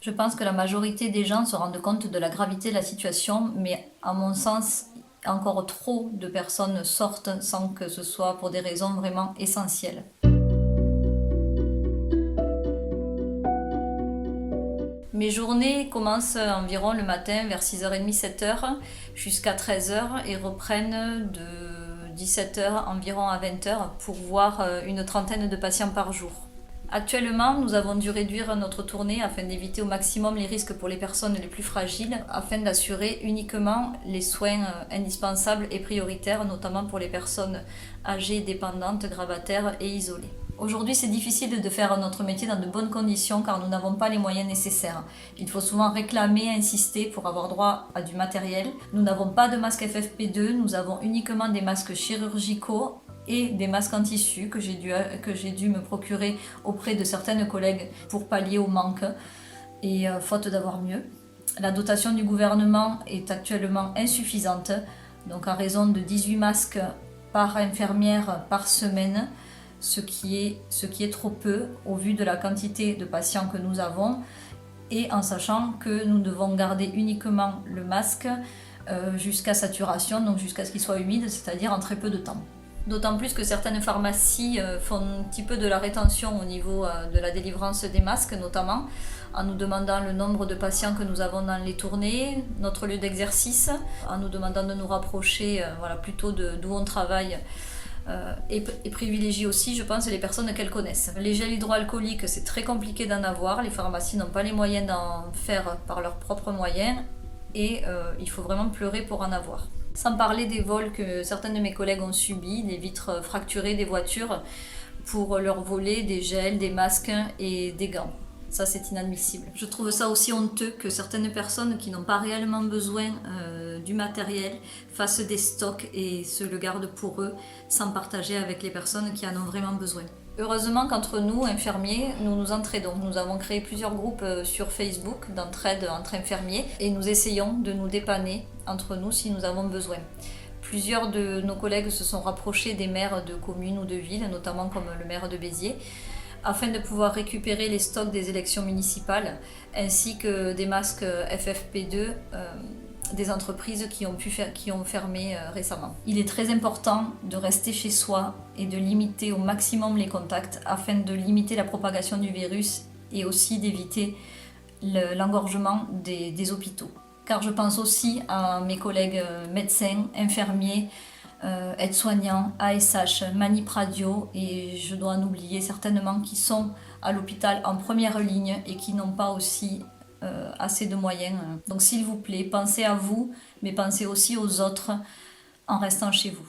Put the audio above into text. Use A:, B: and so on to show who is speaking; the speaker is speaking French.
A: Je pense que la majorité des gens se rendent compte de la gravité de la situation, mais à mon sens, encore trop de personnes sortent sans que ce soit pour des raisons vraiment essentielles. Mes journées commencent environ le matin vers 6h30, 7h jusqu'à 13h et reprennent de 17h environ à 20h pour voir une trentaine de patients par jour. Actuellement, nous avons dû réduire notre tournée afin d'éviter au maximum les risques pour les personnes les plus fragiles, afin d'assurer uniquement les soins indispensables et prioritaires, notamment pour les personnes âgées, dépendantes, gravataires et isolées. Aujourd'hui, c'est difficile de faire notre métier dans de bonnes conditions car nous n'avons pas les moyens nécessaires. Il faut souvent réclamer, insister pour avoir droit à du matériel. Nous n'avons pas de masque FFP2, nous avons uniquement des masques chirurgicaux et des masques en tissu que j'ai dû me procurer auprès de certaines collègues pour pallier au manque et faute d'avoir mieux. La dotation du gouvernement est actuellement insuffisante, donc à raison de 18 masques par infirmière par semaine, ce qui est trop peu au vu de la quantité de patients que nous avons et en sachant que nous devons garder uniquement le masque jusqu'à saturation, donc jusqu'à ce qu'il soit humide, c'est-à-dire en très peu de temps. D'autant plus que certaines pharmacies font un petit peu de la rétention au niveau de la délivrance des masques, notamment en nous demandant le nombre de patients que nous avons dans les tournées, notre lieu d'exercice, en nous demandant de nous rapprocher plutôt d'où on travaille et privilégier aussi, je pense, les personnes qu'elles connaissent. Les gels hydroalcooliques, c'est très compliqué d'en avoir, les pharmacies n'ont pas les moyens d'en faire par leurs propres moyens et il faut vraiment pleurer pour en avoir. Sans parler des vols que certains de mes collègues ont subis, des vitres fracturées des voitures pour leur voler des gels, des masques et des gants. Ça, c'est inadmissible. Je trouve ça aussi honteux que certaines personnes qui n'ont pas réellement besoin du matériel fassent des stocks et se le gardent pour eux sans partager avec les personnes qui en ont vraiment besoin. Heureusement qu'entre nous, infirmiers, nous nous entraidons. Nous avons créé plusieurs groupes sur Facebook d'entraide entre infirmiers et nous essayons de nous dépanner entre nous si nous avons besoin. Plusieurs de nos collègues se sont rapprochés des maires de communes ou de villes, notamment comme le maire de Béziers, afin de pouvoir récupérer les stocks des élections municipales ainsi que des masques FFP2 des entreprises qui ont fermé récemment. Il est très important de rester chez soi et de limiter au maximum les contacts afin de limiter la propagation du virus et aussi d'éviter l'engorgement des hôpitaux. Car je pense aussi à mes collègues médecins, infirmiers, aides-soignants, ASH, Manip Radio et je dois en oublier certainement qui sont à l'hôpital en première ligne et qui n'ont pas aussi assez de moyens. Donc s'il vous plaît, pensez à vous, mais pensez aussi aux autres en restant chez vous.